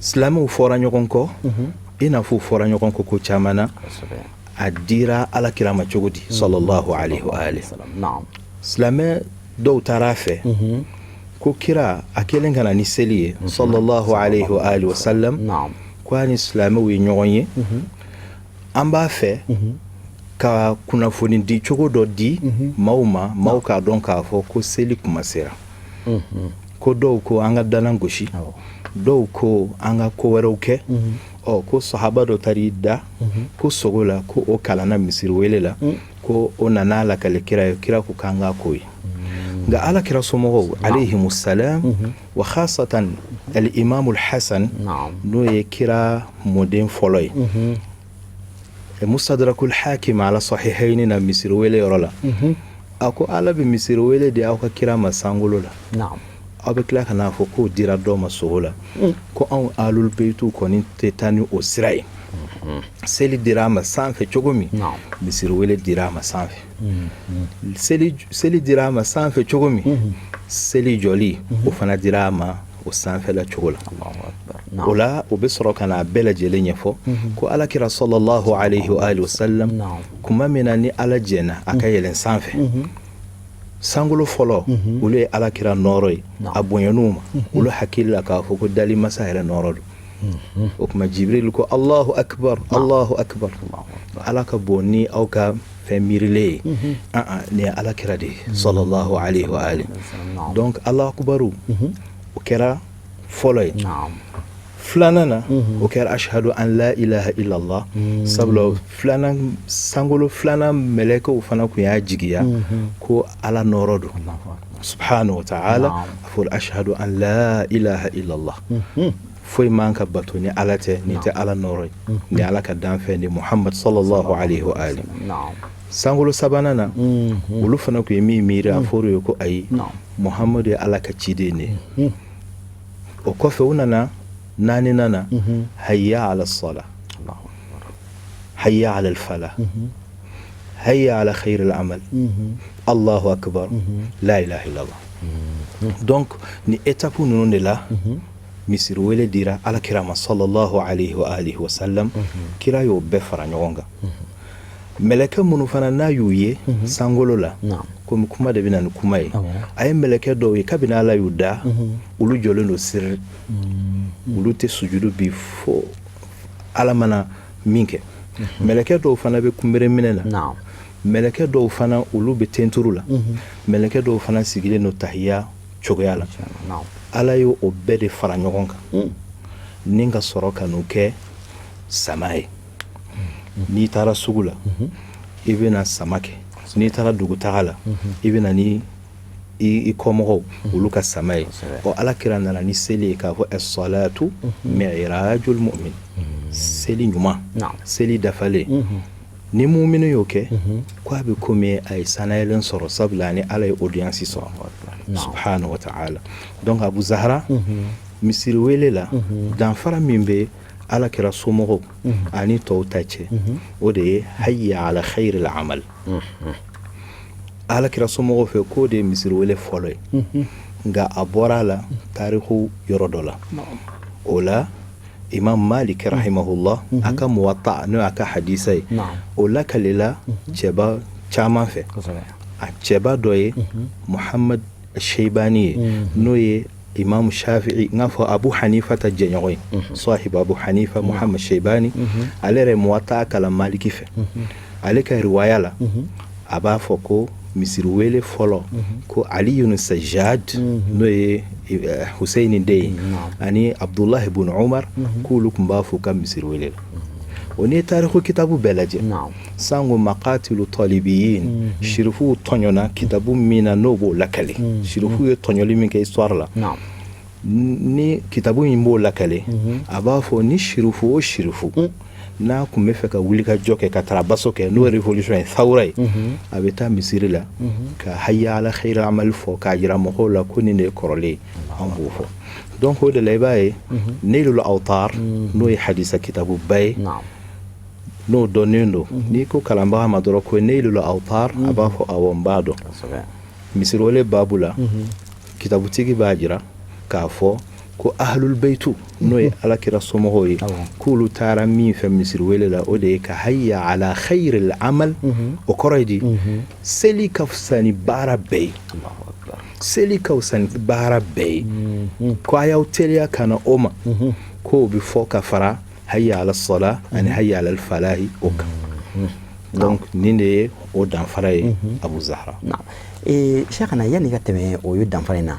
silamɛw fɔra ɲɔgɔn kɔ i n'a fɔ u fɔra ɲɔgɔn kɔ ko caman na a dira alakira ma cogo di sallallahu alaihi wa alihi silamɛ dɔw taara a fɛ ko kira a kelen kana ni seli ye sallallahu alaihi wa alihi wa sallam ko a ni silamɛw ye ɲɔgɔn ye an b'a fɛ ka kunnafoni di cogo dɔ di maaw ma maaw k'a dɔn k'a fɔ ko seli kuma sera ko dɔw ko an ka dana gosi dɔw ko an ka ko wɛrɛw kɛ ko sahaba dɔ tari da ko sogo la ko o kalanna misiri wele la ko o nana lakale kira ye kira ko k'an ka ko ye nka ala kira somɔgɔw alayhimu salam wa khasatan al-imam al-hasan n'o ye kira mɔden fɔlɔ ye mustadrakul hakim ala sahihaini na misiri wele yɔrɔ la a ko ala bɛ misiri wele de aw ka kira ma sankolo la aw bɛ tila ka n'a fɔ k'o dira dɔ ma sogo la ko anw alul beitu kɔni tɛ taa ni o sira ye seli dira a ma sanfɛ cogo min misiri wele dira a ma sanfɛ seli dira a ma sanfɛ cogo min seli jɔli o fana dira a ma o sanfɛla cogo la o la o bɛ sɔrɔ ka n'a bɛɛ lajɛlen ɲɛfɔ ko alakira sallallahu alaihi wa alihi wa sallam kuma min na ni ala jɛnna a ka yɛlɛn sanfɛ sangolo fɔlɔ olu ye alakira nɔɔrɔ ye a bonyaniw ma olu hakili la k'a fɔ ko dali masa yɛrɛ nɔɔrɔ don o kuma jibril ko allahu akbar allahu akbar ala ka bon ni aw ka fɛn miirilen ye ni ye alakira de ye sallallahu alaihi wa alihi donc allahu akbaru o kɛra fɔlɔ ye filanan na o kɛra ashhadu an la ilaha illallah sabula filanan sangolo filanan mɛlɛkɛw fana kun y'a jigiya ko ala nɔɔrɔ don subhanahu wa ta'ala a fɔra ashhadu an la ilaha illallah foyi man ka bato ni ala tɛ ni tɛ ala nɔɔrɔ ye ni ala ka danfɛn ni muhammad sallallahu alaihi wa alihi sangolo sabanan na olu fana kun ye min miiri a fɔra ye ko ayi muhammadu ye ala ka ciden ne o kɔfɛ u nana naani nana hayya ala sala hayya ala alfala hayya ala khair alamal allahu akbar la ilaha illallah donc ni étape ninnu de la misiri wele dira alakira ma sallallahu alaihi wa alihi wa sallam kira y'o bɛɛ fara ɲɔgɔn kan mɛlɛkɛ minnu fana n'a y'u ye sangolo la komi kuma de bɛna ni kuma ye a ye mɛlɛkɛ dɔw ye kabini ala y'u da olu jɔlen don siri olu tɛ sujudu bi fo ala mana min kɛ mɛlɛkɛ dɔw fana bɛ kunbere minɛ na mɛlɛkɛ dɔw fana olu bɛ tenturu la mɛlɛkɛ dɔw fana sigilen don tahiya cogoya la ala ye o bɛɛ de fara ɲɔgɔn kan ni ka sɔrɔ ka n'o kɛ sama ye n'i taara sugu la i bɛna sama kɛ n'i taara dugutaga la i bɛna ni i kɔmɔgɔw olu ka sama ye ɔ ala kira nana ni seli ye k'a fɔ as-salatu mi'rajul mu'min seli ɲuman seli dafalen ni mumini y'o kɛ ko a bɛ komi a ye sanayɛlen sɔrɔ sabula ni ala ye audience sɔrɔ subhanahu wa ta'ala donc abu zahra misiri wele la danfara min bɛ ala kira somɔgɔw ani tɔw ta cɛ o de ye hayya ala khair al-amal ala kira somɔgɔw fɛ k'o de ye misiri wele fɔlɔ ye nka a bɔra la tarihu yɔrɔ dɔ la o la imam malik rahimahullah a ka muwatta n'o y'a ka hadisa ye o lakalela cɛba caman fɛ a cɛba dɔ ye muhammad sheibani ye n'o ye imam shafi'i n'a fɔ abu hanifa ta jɛɲɔgɔn ye sahib abu hanifa muhammad sheibani ale yɛrɛ muwatta kalan maliki fɛ ale ka riwaya la a b'a fɔ ko misiri wele fɔlɔ ko aliyun sajjad n'o ye huseini den ye ani abdullah ibn umar k'olu tun b'a fɔ ka misiri wele la o ni tariku kitabu bɛɛ lajɛ sango maqatilu talibiyin shirifuw tɔɲɔna kitabu min na n'o b'o lakale shirifuw ye tɔɲɔli min kɛ histoire la ni kitabu in b'o lakale a b'a fɔ ni shirifu o shirifu n'a kun bɛ fɛ ka wuli ka jɔ kɛ ka tarabaso kɛ n'o ye révolution ye thawra ye a bɛ taa misiri la ka hayya ala khair amal fɔ k'a jira mɔgɔw la ko nin de ye kɔrɔlen ye an b'o fɔ donc o de la i b'a ye nailul awtar n'o ye hadisa kitabu ba ye n'o dɔnnen don n'i ko kalanbaga ma dɔrɔn ko nailul awtar a b'a fɔ awɔ n b'a dɔn misiri wele baabu la kitabutigi b'a jira k'a fɔ ko ahlul baytu no ye alakira somogo ye k'olu taara min fɛ misiri wele la o de ye ka hayya ala khairil amal o kɔrɔ ye di seli ka fisa ni baara bɛɛ ye seli ka fisa ni baara bɛɛ ye ko a y'aw teliya ka na o ma k'o bɛ fɔ ka fara hayya ala sala ani hayya ala falahi o kan donc nin de ye o danfara ye Abu Zahra. Cheikhana yani ka tɛmɛ o ye danfara in na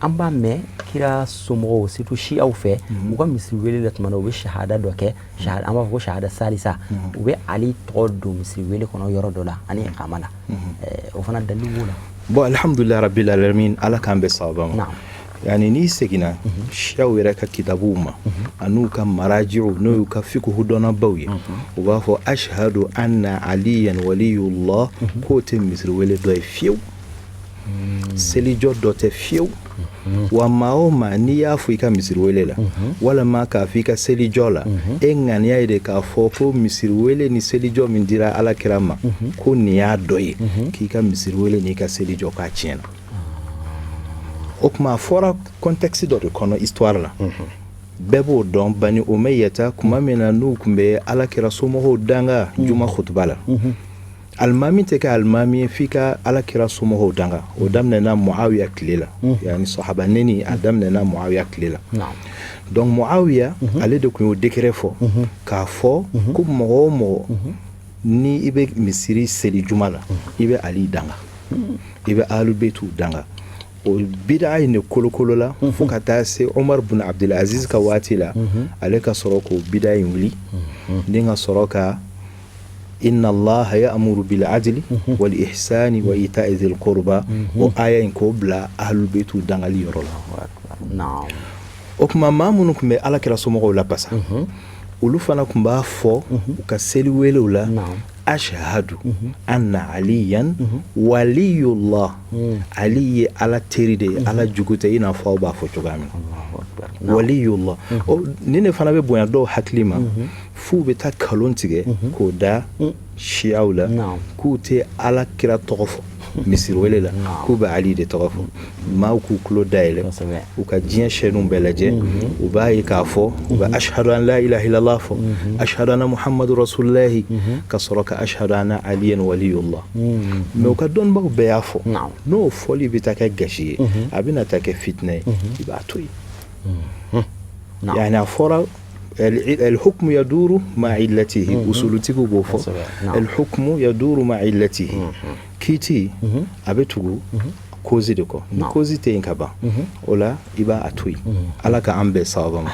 an b'a mɛn kira somɔgɔw surtout siyaw fɛ u ka misiri wele la tuma dɔ u bɛ shahada dɔ kɛ an b'a fɔ ko shahada salisa u bɛ ali tɔgɔ don misiri wele kɔnɔ yɔrɔ dɔ la ani iqama la o fana dalili b'o la. Bon alhamdulillah rabbil alamin ala k'an bɛ sababa ma yani n'i seginna siyaw yɛrɛ ka kitabuw ma an'u ka marajiw n'o y'u ka fiqhu dɔnnabaw ye u b'a fɔ ashhadu anna aliyan waliyullah k'o tɛ misiri wele dɔ ye fiyewu selijɔ dɔ tɛ fiyewu wa maa o maa n'i y'a fɔ i ka misiri wele la walima k'a fɔ i ka selijɔ la e ŋaniya ye de k'a fɔ ko misiri wele ni selijɔ min dira alakira ma ko nin y'a dɔ ye k'i ka misiri wele n'i ka selijɔ k'a tiɲɛna o kuma fɔra contexte dɔ de kɔnɔ histoire la bɛɛ b'o dɔn Bani Umayyata kuma min na n'u tun bɛ alakira somɔgɔw danga juma khutuba la alimami tɛ kɛ alimami ye f'i ka alakira somɔgɔw danga o daminɛna Muawiya tile la yani sahaba neni a daminɛna Muawiya tile la donc Muawiya ale de tun y'o décret fɔ k'a fɔ ko mɔgɔ o mɔgɔ ni i bɛ misiri seli juma la i bɛ Ali danga i bɛ Ahlul Baytu danga o bid'a in ne kolokolo la fo ka taa se Omar bin Abdul Aziz ka waati la ale ka sɔrɔ k'o bid'a in wuli ni ka sɔrɔ ka inna Allah ya'muru bil adli wal ihsani wa ita'i dhil qurba o aya in k'o bila Ahlul Baytu dangali yɔrɔ la o kuma maa minnu tun bɛ alakira somɔgɔw la basa olu fana tun b'a fɔ u ka seli welew la ashhadu anna aliyan waliyullah ali ye ala teri de ala jugu tɛ i n'a fɔ aw b'a fɔ cogoya min na waliyullah ni ne fana bɛ bonya dɔw hakili ma f'u bɛ taa kalon tigɛ k'o da siyaw la k'u tɛ ala kira tɔgɔ fɔ misiri wele la k'u bɛ Ali de tɔgɔ fɔ maaw k'u tulo dayɛlɛ u ka diɲɛ chaînew bɛɛ lajɛ u b'a ye k'a fɔ u bɛ ashhadu an la ilaha illallah fɔ ashhadu anna muhammadu rasulullahi ka sɔrɔ ka ashhadu anna aliyan waliyullah mais u ka dɔnnibaw bɛɛ y'a fɔ n'o fɔli bɛ taa kɛ gasi ye a bɛna taa kɛ fitinɛ ye i b'a to yen yani a fɔra الحكم يدور مع علته usulutigiw b'o fɔ الحكم يدور مع علته kiti a bɛ tugu cause de kɔ ni cause tɛ yen ka ban o la i b'a to yen ala ka an bɛɛ sababa ma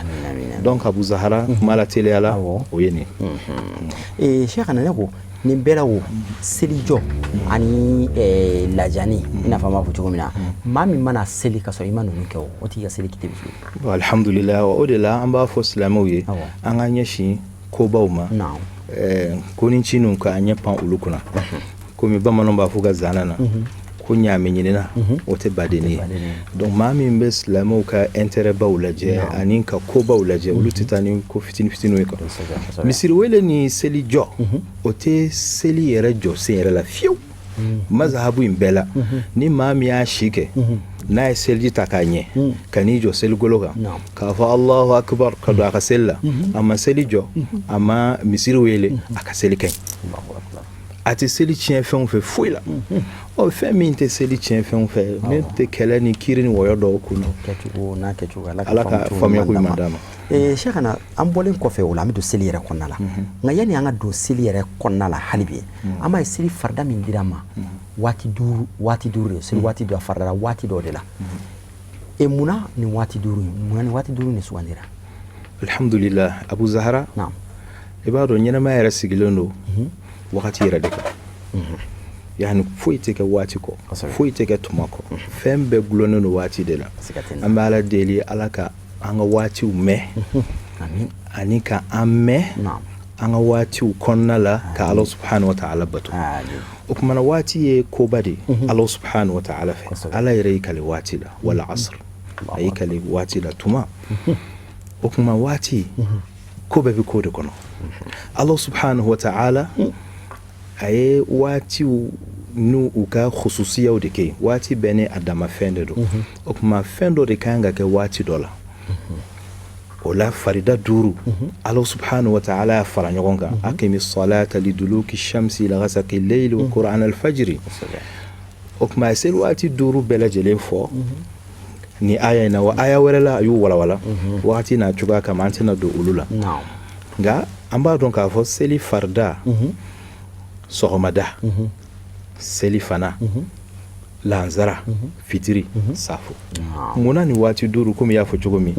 donc Abu Zahra kuma la teliya la o ye nin Cheikhana ne ko nin bɛɛ la o selijɔ ani lajani i n'a fɔ an b'a fɔ cogo min na maa min mana seli ka sɔrɔ i ma ninnu kɛ o t'i ka seli kiti bɛ fili alhamdulillah o de la an b'a fɔ silamɛw ye an ka ɲɛsin kobaw ma ko ni ci ninnu ka ɲɛ pan olu kunna komi bamananw b'a fɔ ka zana na ko ɲaami ɲinina o tɛ baden ye donc maa min bɛ silamɛw ka intérêt baw lajɛ ani ka kobaw lajɛ olu tɛ taa ni ko fitini fitiniw ye quoi misiri wele ni seli jɔ o tɛ seli yɛrɛ jɔ sen yɛrɛ la fiyewu mazhabu in bɛɛ la ni maa min y'a si kɛ n'a ye seliji ta k'a ɲɛ ka n'i jɔ seligolo kan k'a fɔ Allahu akbar ka don a ka seli la a ma seli jɔ a ma misiri wele a ka seli ka ɲi a tɛ seli tiɲɛ fɛnw fɛ foyi la fɛn min tɛ seli tiɲɛ fɛnw fɛ ne tɛ kɛlɛ ni kiiri ni wɔyɔ dɔw kun ala ka faamuya ko ɲuman d'a ma Cheikhana an bɔlen kɔfɛ o la an bɛ don seli yɛrɛ kɔnɔna la nka yanni an ka don seli yɛrɛ kɔnɔna la hali bi an b'a ye seli farida min dira ma waati duuru de seli waati dɔ a faridala waati dɔ de la munna nin waati duuru in de sugandira alhamdulillah Abu Zahra i b'a dɔn ɲɛnamaya yɛrɛ sigilen don wagati yɛrɛ de kan yani foyi tɛ kɛ waati kɔ foyi tɛ kɛ tuma kɔ fɛn bɛɛ gulonnen don waati de la an bɛ ala deli ala ka an ka waatiw mɛn ani ka an mɛn an ka waatiw kɔnɔna la ka ala subhanahu wa ta'ala bato o kumana waati ye koba de ala subhanahu wa ta'ala fɛ ala yɛrɛ y'i kale waati la wala asr a y'i kale waati la tuma o kuma waati ko bɛɛ bɛ ko de kɔnɔ ala subhanahu wa ta'ala a ye waatiw n'u u ka khususiyaw de kɛ waati bɛɛ ni a dama fɛn de don o kuma fɛn dɔ de kan ka kɛ waati dɔ la o la farida duuru Allah subhanahu wa ta'ala ya fara ɲɔgɔn kan aqimi salata liduluki shamsi ila ghasaqi layli wa qur'an al-fajri o kuma a seli waati duuru bɛɛ lajɛlen fɔ ni aya in na wa aya wɛrɛ la a y'u walawala waati n'a cogoya kama an tɛna don olu la nka an b'a dɔn k'a fɔ seli farida sɔgɔmada seli fana lanzara fitiri safo munna ni waati duuru komi y'a fɔ cogo min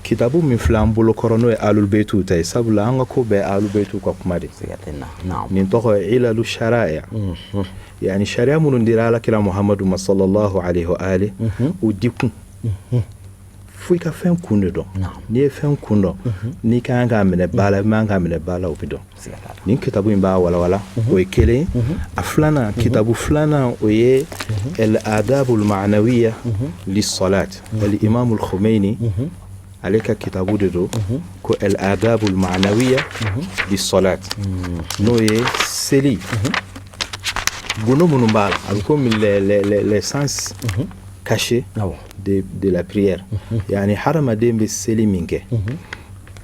kitabu min filɛ an bolo kɔrɔ n'o ye alul beitu ta ye sabula an ka ko bɛɛ alul beitu ka kuma de nin tɔgɔ ye ilalu sharaya yani sariya minnu dira alakira muhamadu ma sallallahu alaihi wa alihi o dikun fo i ka fɛn kun de dɔn n'i ye fɛn kun dɔn n'i ka kan k'a minɛ ba la i man k'a minɛ ba la o bɛ dɔn nin kitabu in b'a walawala o ye kelen a filanan kitabu filanan o ye al adabul ma'nawiya lissalat al imam al khumaini ale ka kitabu de do ko al adabul ma'nawiya lissalat n'o ye seli gono minnu b'a la a bɛ komi les sens cachés de la prière yani hadamaden bɛ seli min kɛ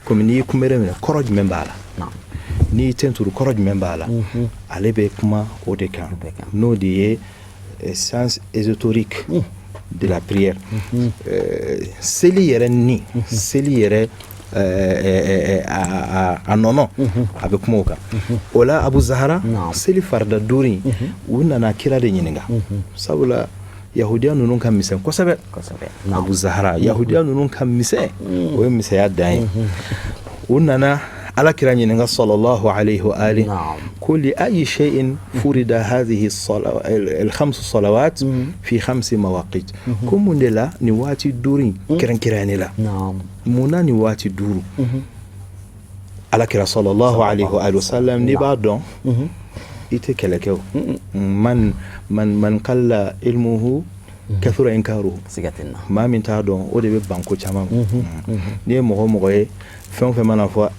komi n'i kunbɛrɛ minɛ kɔrɔ jumɛn b'a la n'i y'i tenturu kɔrɔ jumɛn b'a la ale bɛ kuma o de kan n'o de ye sens ésotérique de la prière seli yɛrɛ ni seli yɛrɛ a nɔnɔ a bɛ kuma o kan o la Abu Zahra seli farida duuru u nana kira de ɲininka sabula yahudiya ninnu ka misɛn kosɛbɛ Abu Zahra yahudiya ninnu ka misɛn o ye misɛnya dan ye u nana alakira ɲininka sallallahu alaihi wa alihi ko li ayi shay'in furida hadhihi al-khams salawat fi 5 mawaqit ko mun de la ni waati duuru kɛrɛnkɛrɛnnen la munna ni waati duuru alakira sallallahu alaihi wa alihi wasallam ni b'a dɔn i tɛ kɛlɛ kɛ o man qalla ilmuhu kathura inkaruhu maa min t'a dɔn o de bɛ ban ko caman n'i ye mɔgɔ mɔgɔ ye fɛn o fɛn mana fɔ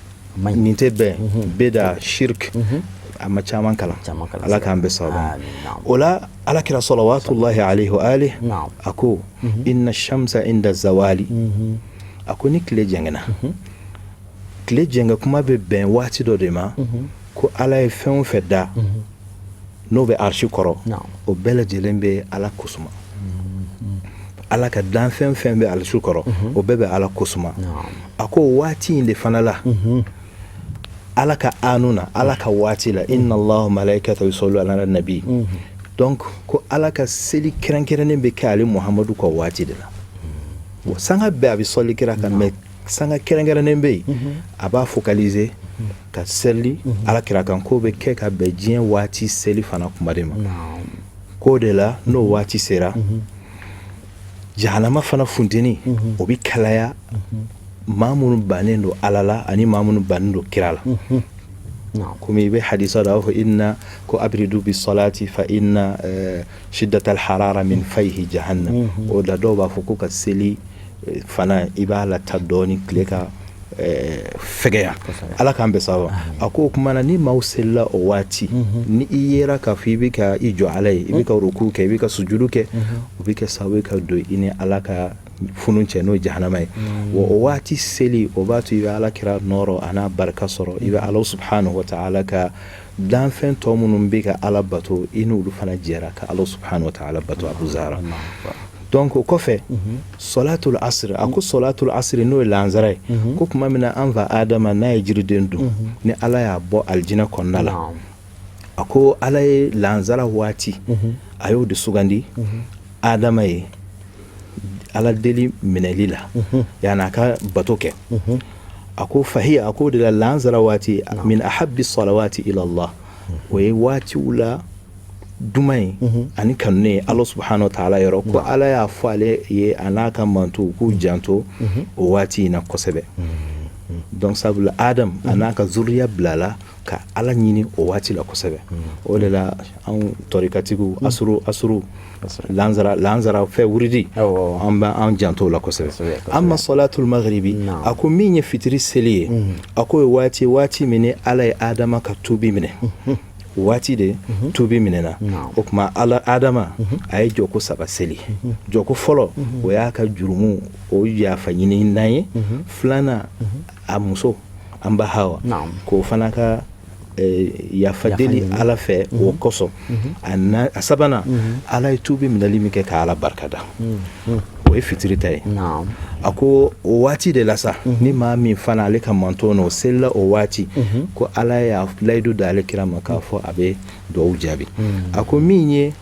nin tɛ bɛn bida shirk a ma caman kalan ala k'an bɛ sababa o la alakira salawatullahi alaihi wa alihi a ko inna shamsa inda zawali a ko ni tile jɛngɛna tile jɛngɛ kuma bɛ bɛn waati dɔ de ma ko ala ye fɛn o fɛn da n'o bɛ arshi kɔrɔ o bɛɛ lajɛlen bɛ ala kosuma ala ka dan fɛn fɛn bɛ arshi kɔrɔ o bɛɛ bɛ ala kosuma a ko waati in de fana la ala ka anuna ala ka waati la inna allahu malaikatahu yusalluna ala nabi donc ko ala ka seli kɛrɛnkɛrɛnnen bɛ kɛ ale muhamadu ka waati de la sanga bɛɛ a bɛ sɔli kira kan mais sanga kɛrɛnkɛrɛnnen bɛ yen a b'a focaliser ka seli ala kira kan ko bɛ kɛ ka bɛn diɲɛ waati seli fana kuma de ma ko de la n'o waati sera jahanama fana funteni o bɛ kalaya maa minnu bannen don ala la ani maa minnu bannen don kira la komi i bɛ hadisa dɔ a b'a fɔ inna ko abridu bi salati fa inna shiddata al-harara min fayhi jahannam o da dɔw b'a fɔ ko ka seli fana i b'a la ta dɔɔni tile ka fɛgɛya ala k'an bɛ sababa a ko o kuma na ni maaw selila o waati ni i yera k'a fɔ i bɛ ka i jɔ ala ye i bɛ ka ruku kɛ i bɛ ka sujudu kɛ o bɛ kɛ sababu ye ka don i ni ala ka funu cɛ n'o ye jahanama ye wa o waati seli o b'a to i bɛ ala kira nɔɔrɔ a n'a barika sɔrɔ i bɛ ala subhanahu wa ta'ala ka danfɛn tɔ minnu bɛ ka ala bato i n'olu fana jɛra ka ala subhanahu wa ta'ala bato Abu Zahra donc o kɔfɛ salatul asr a ko salatul asr n'o ye lansara ye ko tuma min na an fa adama n'a ye jiriden dun ni ala y'a bɔ aljinɛ kɔnɔna la a ko ala ye lansara waati a y'o de sugandi adama ye ala deli minɛli la yani a ka bato kɛ a ko fahiya a ko de la lansara waati min ahabbi salawati ila Allah o ye waatiw la duman ye ani kanune ye ala subhanahu wa ta'ala yɔrɔ ko ala y'a fɔ ale ye a n'a ka manto k'u janto o waati in na kosɛbɛ donc sabula adam a n'a ka zuriya bilala ka ala ɲini o waati la kosɛbɛ o de la an tɔrikatigiw asuru lansara fɛ wuridi an b'an janto la kosɛbɛ amma salatul maghribi a ko min ye fitiri seli ye a ko ye waati min ni ala ye adama ka tubi minɛ waati de tubi minɛna o kuma adama a ye jɔko 3 seli jɔko fɔlɔ o y'a ka jurumu o yafa ɲini n'an ye filanan a muso an ba Hawa k'o fana ka yafa deli Ala fɛ o kosɔn a sabanan Ala ye tubi minɛli min kɛ ka Ala barikada o ye fitiri ta ye a ko o waati de la sa ni maa min fana ale ka manto n'o selila o waati ko Ala y'a layidu da ale kira ma k'a fɔ a bɛ duwawu jaabi a ko min ye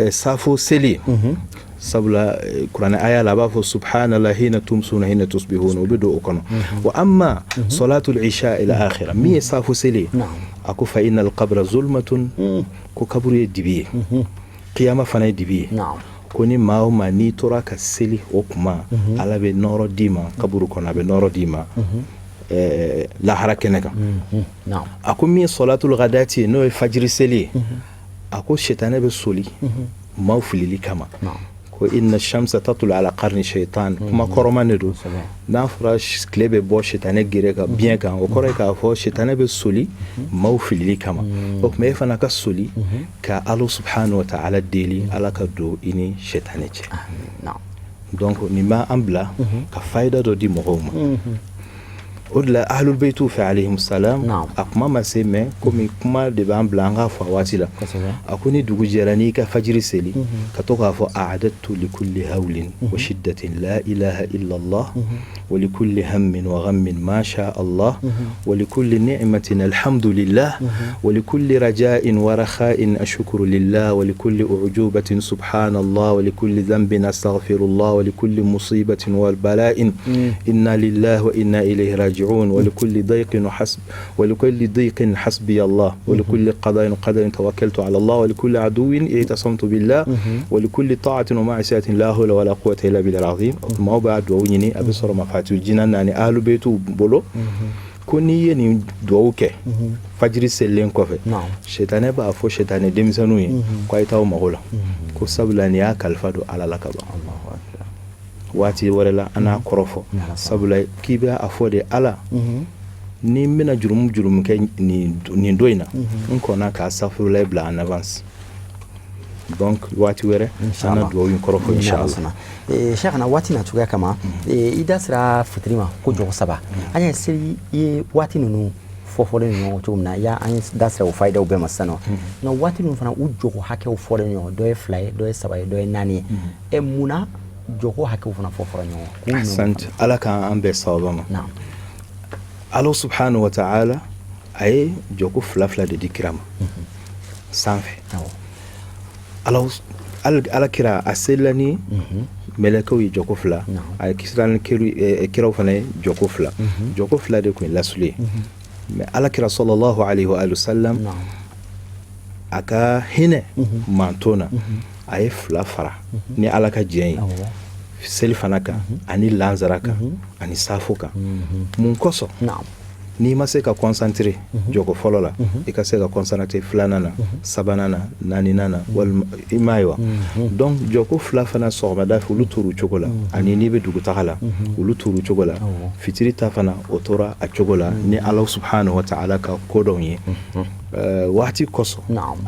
safo seli sabula kuranɛ aya la a b'a fɔ subhanallah hina tumsuna hina tusbihuna o bɛ don o kɔnɔ wa amma salatul isha ila akhira min ye safo seli a ko fa innal qabra zulmatun ko kaburu ye dibi ye qiyama fana ye dibi ye ko ni maa o maa n'i tora ka seli o kuma Ala bɛ nɔɔrɔ d'i ma kaburu kɔnɔ a bɛ nɔɔrɔ d'i ma lahara kɛnɛ kan a ko min ye salatul ghadati ye n'o ye fajiri seli ye a ko shetane bɛ soli maaw filili kama ko inna shamsa tatlu ala qarni shaytan kuma kɔrɔman de don n'a fɔra tile bɛ bɔ shetane gere kan biɲɛ kan o kɔrɔ ye k'a fɔ shetane bɛ soli maaw filili kama o tuma e fana ka soli ka Ala subhanahu wa ta'ala deli Ala ka don i ni shetane cɛ donc nin b'a an bila ka fayida dɔ di mɔgɔw ma o de la ahlul baytu fɛ alayhimu salam a kuma ma se mɛ komi kuma de b'an bila an k'a fɔ a waati la a ko ni dugu jɛra n'i ka fajiri seli ka to k'a fɔ a'adatu likulli hawlin wa shiddatin la ilaha illa Allah wa likulli hammin wa ghammin ma sha Allah wa likulli ni'matin alhamdulillah wa likulli raja'in wa rakha'in ashkuru lillah wa likulli u'jubatin subhanallah wa likulli dhanbin astaghfirullah wa likulli musibatin wal bala'in inna lillahi wa inna ilayhi raji'un ولكل ضيق حسب ولكل ضيق حسبي الله ولكل قضاء قدر توكلت على الله ولكل عدو اعتصمت بالله ولكل طاعة ومعصية لا حول ولا قوة إلا بالله العظيم ما بعد ويني أبصر مفاتيح الجنان يعني أهل بيته بولو كوني يني دووكه fajiri selen kɔfɛ shetane b'a fɔ shetane denmisɛnninw ye k'a taw mago la ko sabula ni y'a kalifa don Ala la ka ban waati wɛrɛ la an n'a kɔrɔfɔ sabula k'i bɛ a fɔ de Ala ni n bɛna jurumu kɛ nin don in na n kɔnna k'a safurulayi bila en avance donc waati wɛrɛ an na duwawu in kɔrɔfɔ inshallah Cheikhana waati na cogoya kama i da sera fitiri ma ko jɔgɔ 3 an ye seli ye waati ninnu fɔfɔlen ɲɔgɔn cogo min na an ye da sera o fayidaw bɛɛ ma sisan nka waati ninnu fana u jɔgɔ hakɛw fɔlen ɲɔgɔn dɔ ye 2 ye dɔ ye 3 ye dɔ ye 4 ye munna jɔgɔ hakɛw fana fɔfɔra ɲɔgɔn ahsant Ala k'an bɛɛ sababa ma Ala subhanahu wa ta'ala a ye jɔko 2 de di kira ma sanfɛ Ala kira a selila ni mɛlɛkɛw ye jɔko 2 a ye kisira ni kiraw fana ye jɔko 2 jɔko 2 de tun ye lasuli ye mais Ala kira sallallahu alayhi wa sallam a ka hinɛ manto na a ye 2 fara ni Ala ka diɲɛ ye seli fana kan ani lanzara kan ani safo kan mun kosɔn n'i ma se ka concentré jɔko fɔlɔ la i ka se ka concentré 2nan na 3nan na 4nan na walima i m'a ye wa donc jɔko 2 fana sɔgɔmada fɛ olu tora o cogo la ani n'i bɛ dugutaga la olu tora o cogo la fitiri ta fana o tora a cogo la ni Ala subhanahu wa ta'ala ka ko dɔw ye waati kosɔn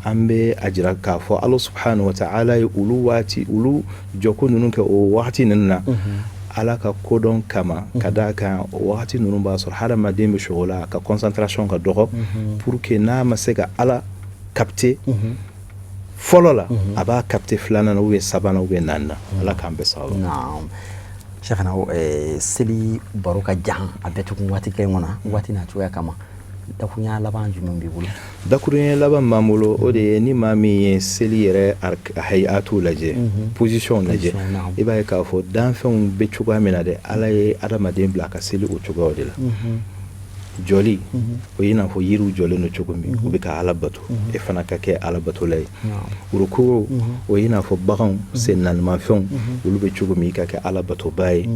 an bɛ a jira k'a fɔ Ala subhanahu wa ta'ala ye olu jɔko ninnu kɛ o waati ninnu na Ala ka kodɔn kama ka d'a kan o waati ninnu b'a sɔrɔ hadamaden bɛ sogo la ka concentration ka dɔgɔ pour que n'a ma se ka Ala capter fɔlɔ la a b'a capter 2nan na ou bien 3nan ou bien 4nan Ala k'an bɛɛ sababa Cheikhana seli baro ka jan a bɛɛ tugun waati kelen kɔnɔ waati n'a cogoya kama dakuruɲa laban jumɛn b'i bolo dakuruɲa laban b'an bolo o de ye ni maa min ye seli yɛrɛ hayatu lajɛ position lajɛ i b'a ye k'a fɔ danfɛnw bɛ cogoya min na dɛ Ala ye adamaden bila ka seli o cogoyaw de la jɔli o ye i n'a fɔ yiriw jɔlen don cogo min u bɛ ka Ala bato e fana ka kɛ Ala batola ye ruku o ye i n'a fɔ baganw sen naanimafɛnw olu bɛ cogo min i ka kɛ Ala batoba ye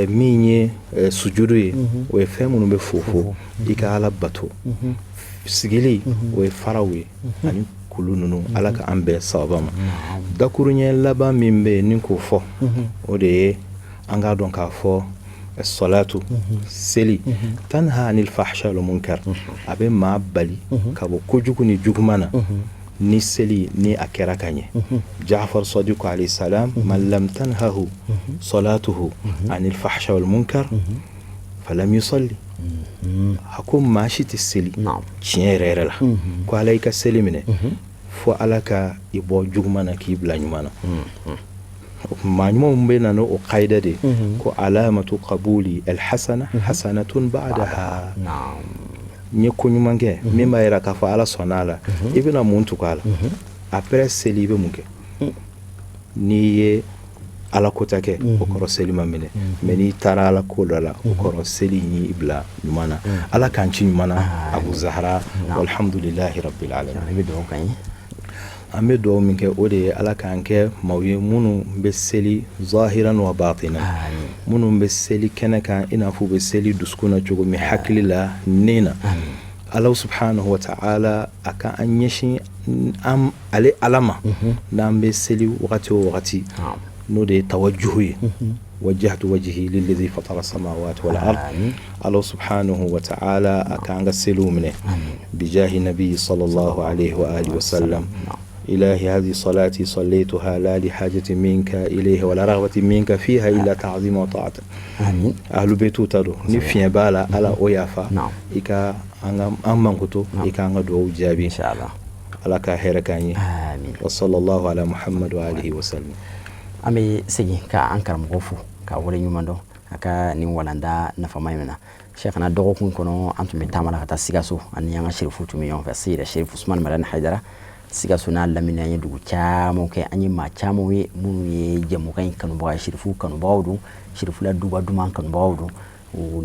min ye sujudu ye o ye fɛn minnu bɛ fofo i ka Ala bato sigili o ye faraw ye ani kulu ninnu Ala ka an bɛɛ sababa ma dakuruɲɛ laban min bɛ yen ni k'o fɔ o de ye an k'a dɔn k'a fɔ الصلاة سلي تنهى عن الفحشاء والمنكر أبي ما بالي كابو كوجوكني جوكمانا ni seli ni akera kanye Jaafar Sadiq alayhi salam man lam tanhahu salatuhu anil fahsha wal munkar falam yusalli hakum mashi tiseli tiere la ko alayka selimine fo alaka ibo jugmana ki bla nyumana معنوم بيننا وقايدة دي كو علامة قبول الحسنة حسنة بعدها نعم نيكو نيمانجي مما يراكا فعلا صنالا إبنا مونتو كالا أبرس سليبه مونكي نيه ala kota ke o koro seli mamene meni tara ala kola o koro seli ni ibla nyumana ala kanchi nyumana Abu Zahra walhamdulillahi rabbil alamin ambe do minke ode ala kanke mawye munu be seli zahiran wa batinan munu be seli kenaka ina fu be seli duskuna jogo mi haklila nena Allah subhanahu wa ta'ala aka anyeshi am ale alama nambe seli wakati نودي توجهي وجهت وجهي للذي فطر السماوات والأرض الله سبحانه وتعالى أكان غسلوا منه بجاه النبي صلى الله عليه وآله وسلم إلهي هذه صلاتي صليتها لا لحاجة منك إليه ولا رغبة منك فيها إلا تعظيم وطاعة أهل بيتو تدو نفي بالا على أويافا إكا أمم كتو إكا أنغدو جابي إن شاء الله على كاهر كاني وصلى الله على محمد وآله وسلم ame segi ka ankar mofu ka wole nyumando aka ni walanda na famaymena sheikh na dogo kun kono antum tamala kata sigaso an yanga sherifu tumi yon fasira sherifu Usman Madan Haidara sigaso na lamina yin dugu chamo ke anyi ma chamo we munu ye jemu kan kanu ba sherifu kanu bawdu sherifu la duba duma kanu bawdu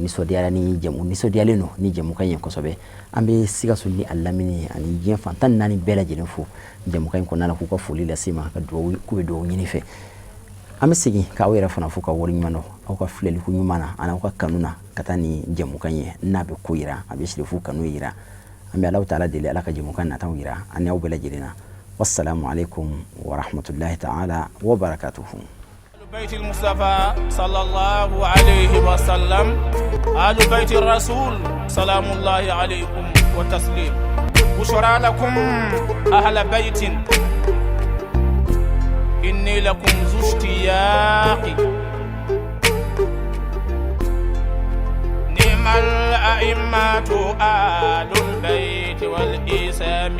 ni sodiala ni jemu ni sodiale no ni jemu kan yin kosobe ambe sigaso ni alamini ani yen fantan nani bela jenifu jemu kan ko nana ku ko fuli la sima ka do ku do nyini fe amesigi ka wera fana fuka wori nyano au ka fleli ku nyumana ana ka kanuna katani jemu kanye nabe kuira abishiri fuka no yira ambe Allah ta'ala dile alaka jemu kan na tawira an yau bela jirina wassalamu alaikum wa rahmatullahi ta'ala wa barakatuh بيت المصطفى صلى الله عليه وسلم آل بيت الرسول سلام الله عليكم والتسليم بشرى لكم أهل بيت إني لكم ذو اشتياق نعم الأئمة آل البيت والإسام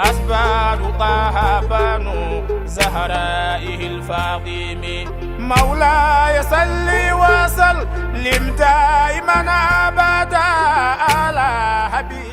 أسباب طه بنو زهرائه الفاطم مولاي صل وسلم دائما أبدا على حبيبي